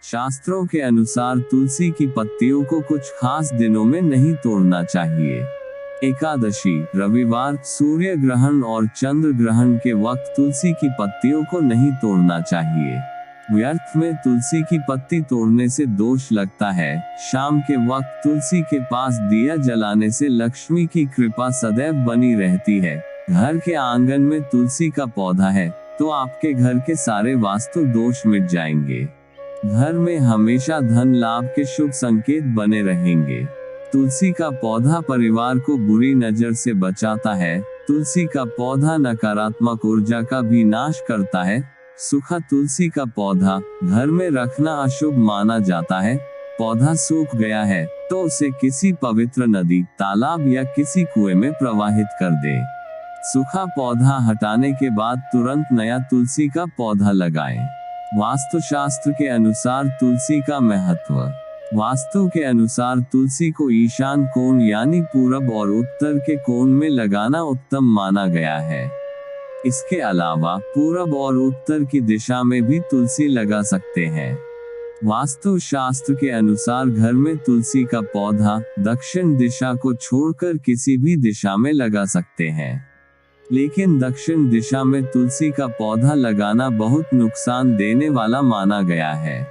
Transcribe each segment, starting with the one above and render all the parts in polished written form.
शास्त्रों के अनुसार तुलसी की पत्तियों को कुछ खास दिनों में नहीं तोड़ना चाहिए। एकादशी, रविवार, सूर्य ग्रहण और चंद्र ग्रहण के वक्त तुलसी की पत्तियों को नहीं तोड़ना चाहिए। व्यर्थ में तुलसी की पत्ती तोड़ने से दोष लगता है। शाम के वक्त तुलसी के पास दिया जलाने से लक्ष्मी की कृपा सदैव बनी रहती है। घर के आंगन में तुलसी का पौधा है तो आपके घर के सारे वास्तु दोष मिट जाएंगे। घर में हमेशा धन लाभ के शुभ संकेत बने रहेंगे। तुलसी का पौधा परिवार को बुरी नजर से बचाता है। तुलसी का पौधा नकारात्मक ऊर्जा का भी नाश करता है। सूखा तुलसी का पौधा घर में रखना अशुभ माना जाता है। पौधा सूख गया है तो उसे किसी पवित्र नदी, तालाब या किसी कुएं में प्रवाहित कर दे। सूखा पौधा हटाने के बाद तुरंत नया तुलसी का पौधा लगाएं। वास्तुशास्त्र के अनुसार तुलसी का महत्व। वास्तु के अनुसार तुलसी को ईशान कोण यानी पूरब और उत्तर के कोण में लगाना उत्तम माना गया है। इसके अलावा पूरब और उत्तर की दिशा में भी तुलसी लगा सकते हैं। वास्तु शास्त्र के अनुसार घर में तुलसी का पौधा दक्षिण दिशा को छोड़कर किसी भी दिशा में लगा सकते हैं, लेकिन दक्षिण दिशा में तुलसी का पौधा लगाना बहुत नुकसान देने वाला माना गया है।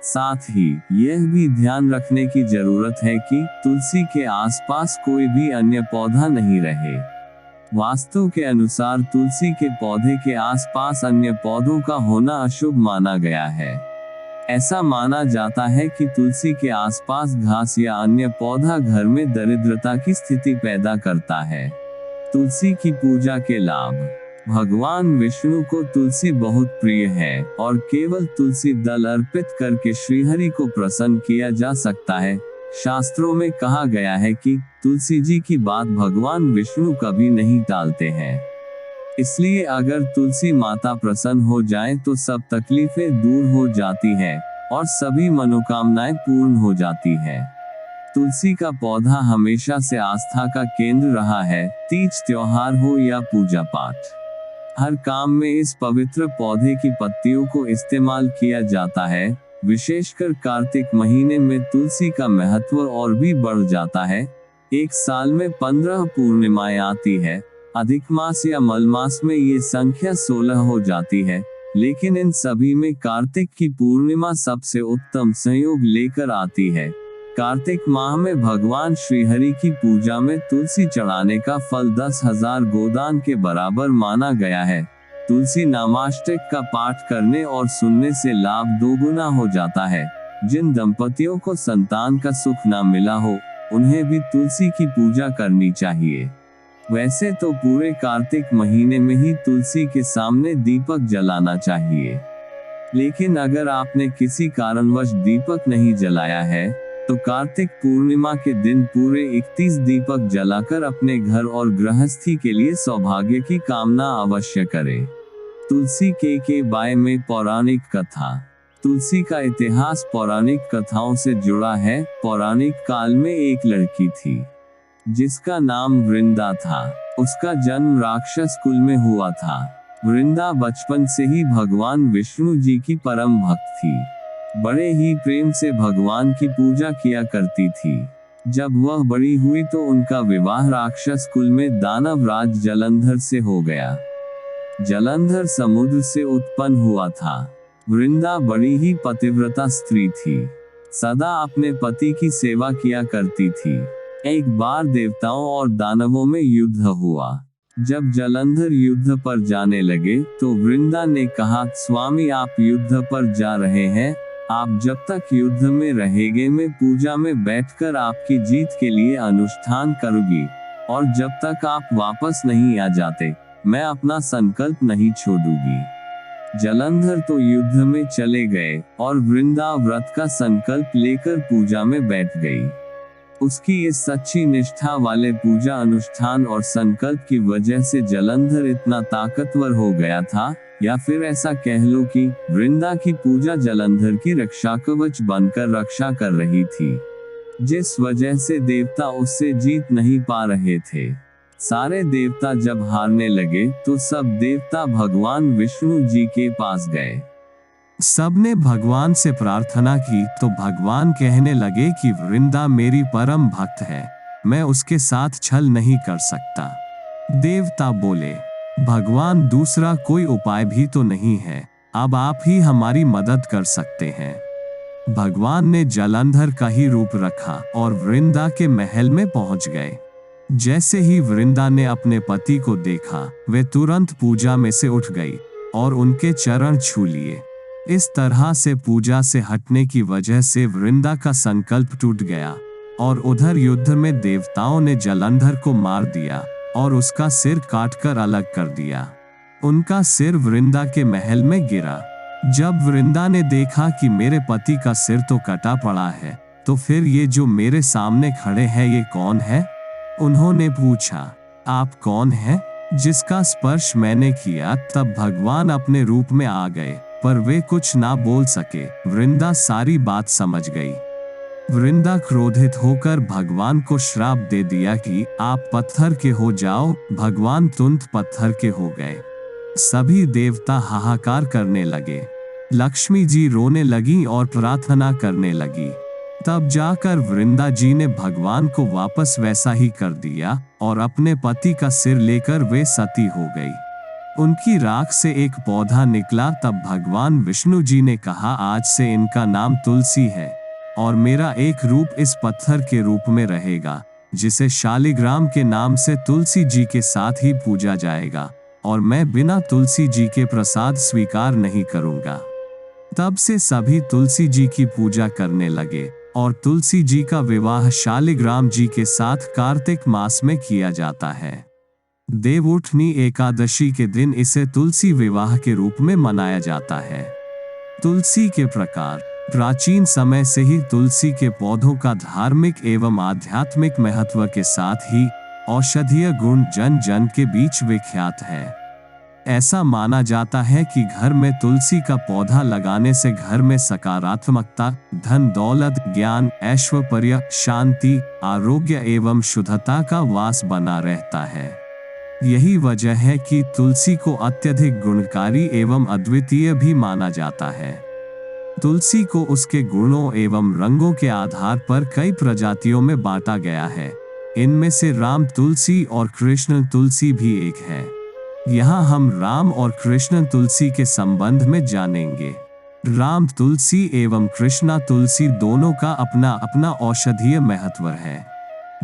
साथ ही यह भी ध्यान रखने की जरूरत है कि तुलसी के आसपास कोई भी अन्य पौधा नहीं रहे। वास्तु के अनुसार तुलसी के पौधे के आसपास अन्य पौधों का होना अशुभ माना गया है। ऐसा माना जाता है कि तुलसी के आसपास घास या अन्य पौधा घर में दरिद्रता की स्थिति पैदा करता है। तुलसी की पूजा के लाभ। भगवान विष्णु को तुलसी बहुत प्रिय है और केवल तुलसी दल अर्पित करके श्रीहरि को प्रसन्न किया जा सकता है। शास्त्रों में कहा गया है कि तुलसी जी की बात भगवान विष्णु कभी नहीं टालते हैं। इसलिए अगर तुलसी माता प्रसन्न हो जाएं तो सब तकलीफें दूर हो जाती हैं और सभी मनोकामनाएं पूर्ण हो जाती हैं। तुलसी का पौधा हमेशा से आस्था का केंद्र रहा है। तीज त्योहार हो या पूजा पाठ, हर काम में इस पवित्र पौधे की पत्तियों को इस्तेमाल किया जाता है। विशेषकर कार्तिक महीने में तुलसी का महत्व और भी बढ़ जाता है। एक साल में 15 पूर्णिमाएं आती है। अधिक मास या मल मास में ये संख्या 16 हो जाती है, लेकिन इन सभी में कार्तिक की पूर्णिमा सबसे उत्तम संयोग लेकर आती है। कार्तिक माह में भगवान श्रीहरि की पूजा में तुलसी चढ़ाने का फल 10,000 गोदान के बराबर माना गया है। तुलसी नामाष्टक का पाठ करने और सुनने से लाभ दोगुना हो जाता है। जिन दंपतियों को संतान का सुख ना मिला हो, उन्हें भी तुलसी की पूजा करनी चाहिए। वैसे तो पूरे कार्तिक महीने में ही तुलसी के सामने दीपक जलाना चाहिए, लेकिन अगर आपने किसी कारणवश दीपक नहीं जलाया है तो कार्तिक पूर्णिमा के दिन पूरे 31 दीपक जलाकर अपने घर और गृहस्थी के लिए सौभाग्य की कामना अवश्य करें। तुलसी के बारे में पौराणिक कथा। तुलसी का इतिहास पौराणिक कथाओं से जुड़ा है। पौराणिक काल में एक लड़की थी जिसका नाम वृंदा था। उसका जन्म राक्षस कुल में हुआ था। वृंदा बचपन से ही भगवान विष्णु जी की परम भक्त थी। बड़े ही प्रेम से भगवान की पूजा किया करती थी। जब वह बड़ी हुई तो उनका विवाह राक्षस कुल में दानव राज जलंधर से हो गया। जलंधर समुद्र से उत्पन्न हुआ था। वृंदा बड़ी ही पतिव्रता स्त्री थी, सदा अपने पति की सेवा किया करती थी। एक बार देवताओं और दानवों में युद्ध हुआ। जब जलंधर युद्ध पर जाने लगे तो वृंदा ने कहा, स्वामी आप युद्ध पर जा रहे हैं, आप जब तक युद्ध में रहेंगे मैं पूजा में बैठकर आपकी जीत के लिए अनुष्ठान करूंगी, और जब तक आप वापस नहीं आ जाते मैं अपना संकल्प नहीं छोड़ूंगी। जलंधर तो युद्ध में चले गए और वृंदा व्रत का संकल्प लेकर पूजा में बैठ गई। उसकी इस सच्ची निष्ठा वाले पूजा अनुष्ठान और संकल्प की वजह से जलंधर इतना ताकतवर हो गया था, या फिर ऐसा कह लो कि वृंदा की पूजा जलंधर की रक्षा कवच बनकर रक्षा कर रही थी, जिस वजह से देवता उससे जीत नहीं पा रहे थे। सारे देवता जब हारने लगे तो सब देवता भगवान विष्णु जी के पास गए। सबने भगवान से प्रार्थना की तो भगवान कहने लगे कि वृंदा मेरी परम भक्त है, मैं उसके साथ छल नहीं कर सकता। देवता बोले, भगवान दूसरा कोई उपाय भी तो नहीं है, अब आप ही हमारी मदद कर सकते हैं। भगवान ने जलंधर का ही रूप रखा और वृंदा के महल में पहुंच गए। जैसे ही वृंदा ने अपने पति को देखा, वे तुरंत पूजा में से उठ गई और उनके चरण छू लिए। इस तरह से पूजा से हटने की वजह से वृंदा का संकल्प टूट गया और उधर युद्ध में देवताओं ने जलंधर को मार दिया और उसका सिर काटकर अलग कर दिया। उनका सिर वृंदा के महल में गिरा। जब वृंदा ने देखा कि मेरे पति का सिर तो कटा पड़ा है, तो फिर ये जो मेरे सामने खड़े हैं ये कौन है? उन्होंने पूछा, आप कौन हैं जिसका स्पर्श मैंने किया? तब भगवान अपने रूप में आ गए, पर वे कुछ ना बोल सके। वृंदा सारी बात समझ गई। वृंदा क्रोधित होकर भगवान को श्राप दे दिया कि आप पत्थर के हो जाओ। भगवान तुरंत पत्थर के हो गए। सभी देवता हाहाकार करने लगे। लक्ष्मी जी रोने लगी और प्रार्थना करने लगी। तब जाकर वृंदा जी ने भगवान को वापस वैसा ही कर दिया और अपने पति का सिर लेकर वे सती हो गई। उनकी राख से एक पौधा निकला। तब भगवान विष्णु जी ने कहा, आज से इनका नाम तुलसी है और मेरा एक रूप इस पत्थर के रूप में रहेगा, जिसे शालिग्राम के नाम से तुलसी जी के साथ ही पूजा जाएगा और मैं बिना तुलसी जी के प्रसाद स्वीकार नहीं करूंगा। तब से सभी तुलसी जी की पूजा करने लगे और तुलसी जी का विवाह शालिग्राम जी के साथ कार्तिक मास में किया जाता है। देवउठनी एकादशी के दिन इसे तुलसी विवाह के रूप में मनाया जाता है। तुलसी के प्रकार। प्राचीन समय से ही तुलसी के पौधों का धार्मिक एवं आध्यात्मिक महत्व के साथ ही औषधीय गुण जन जन के बीच विख्यात है। ऐसा माना जाता है कि घर में तुलसी का पौधा लगाने से घर में सकारात्मकता, धन दौलत, ज्ञान, ऐश्वर्य, शांति, आरोग्य एवं शुद्धता का वास बना रहता है। यही वजह है कि तुलसी को अत्यधिक गुणकारी एवं अद्वितीय भी माना जाता है। तुलसी को उसके गुणों एवं रंगों के आधार पर कई प्रजातियों में बांटा गया है। इनमें से राम तुलसी और कृष्ण तुलसी भी एक है। यहाँ हम राम और कृष्ण तुलसी के संबंध में जानेंगे। राम तुलसी एवं कृष्णा तुलसी दोनों का अपना अपना औषधीय महत्व है।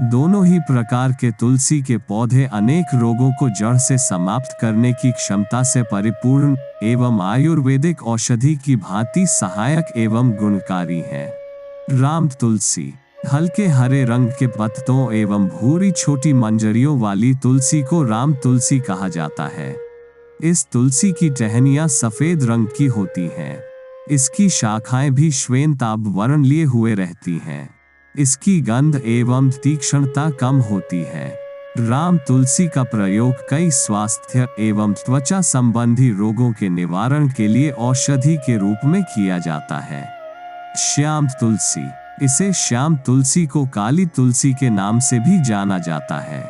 दोनों ही प्रकार के तुलसी के पौधे अनेक रोगों को जड़ से समाप्त करने की क्षमता से परिपूर्ण एवं आयुर्वेदिक औषधि की भांति सहायक एवं गुणकारी है। राम तुलसी हल्के हरे रंग के पत्तों एवं भूरी छोटी मंजरियों वाली तुलसी को राम तुलसी कहा जाता है। इस तुलसी की टहनियां सफेद रंग की होती हैं। इसकी शाखाएं भी श्वेताभ वर्ण लिए हुए रहती हैं। इसकी गंध एवं तीक्ष्णता कम होती है। राम तुलसी का प्रयोग कई स्वास्थ्य एवं त्वचा संबंधी रोगों के निवारण के लिए औषधि के रूप में किया जाता है। श्याम तुलसी, इसे श्याम तुलसी को काली तुलसी के नाम से भी जाना जाता है।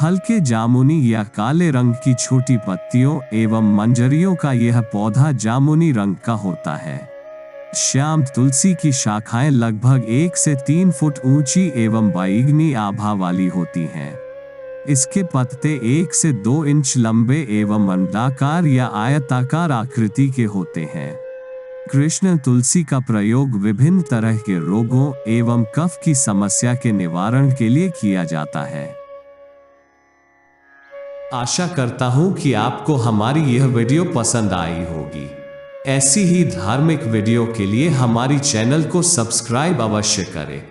हल्के जामुनी या काले रंग की छोटी पत्तियों एवं मंजरियों का यह पौधा जामुनी रंग का होता है। श्याम तुलसी की शाखाएं लगभग 1 से 3 फुट ऊंची एवं बैंगनी आभा वाली होती हैं। इसके पत्ते 1 से 2 इंच लंबे एवं अंडाकार या आयताकार आकृति के होते हैं। कृष्ण तुलसी का प्रयोग विभिन्न तरह के रोगों एवं कफ की समस्या के निवारण के लिए किया जाता है। आशा करता हूं कि आपको हमारी यह वीडियो पसंद आई होगी। ऐसी ही धार्मिक वीडियो के लिए हमारी चैनल को सब्सक्राइब अवश्य करें।